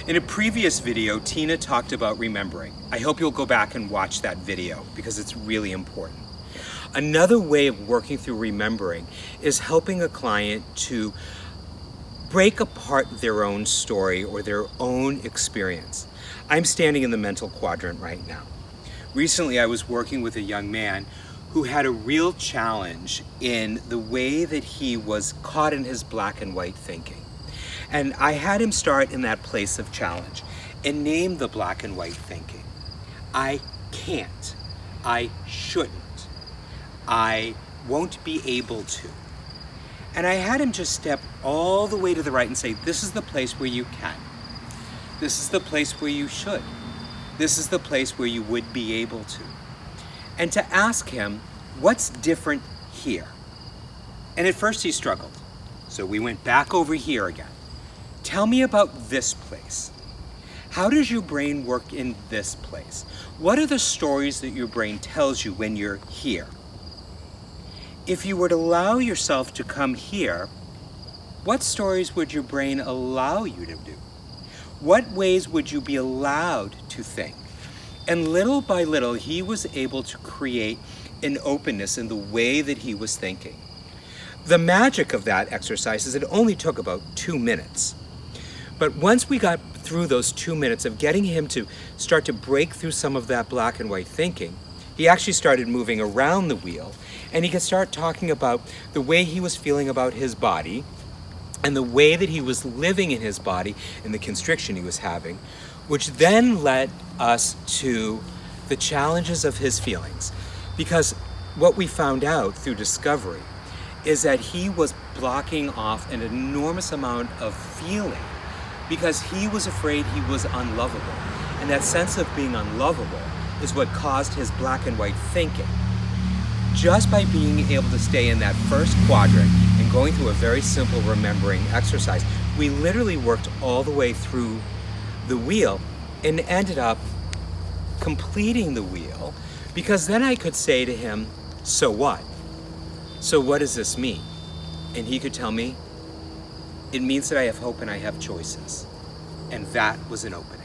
In a previous video, Tina talked about remembering. I hope you'll go back and watch that video because it's really important. Another way of working through remembering is helping a client to break apart their own story or their own experience. I'm standing in the mental quadrant right now. Recently, I was working with a young man who had a real challenge in the way that he was caught in his black and white thinking. And I had him start in that place of challenge and name the black and white thinking. I can't. I shouldn't. I won't be able to. And I had him just step all the way to the right and say, this is the place where you can. This is the place where you should. This is the place where you would be able to. And to ask him, what's different here? And at first he struggled. So we went back over here again. Tell me about this place. How does your brain work in this place? What are the stories that your brain tells you when you're here? If you were to allow yourself to come here, what stories would your brain allow you to do? What ways would you be allowed to think? And little by little, he was able to create an openness in the way that he was thinking. The magic of that exercise is it only took about 2 minutes. But once we got through those 2 minutes of getting him to start to break through some of that black and white thinking, he actually started moving around the wheel, and he could start talking about the way he was feeling about his body and the way that he was living in his body and the constriction he was having, which then led us to the challenges of his feelings. Because what we found out through discovery is that he was blocking off an enormous amount of feeling because he was afraid he was unlovable. And that sense of being unlovable is what caused his black and white thinking. Just by being able to stay in that first quadrant and going through a very simple remembering exercise, we literally worked all the way through the wheel and ended up completing the wheel, because then I could say to him, so what? So what does this mean? And he could tell me, it means that I have hope and I have choices. And that was an opening.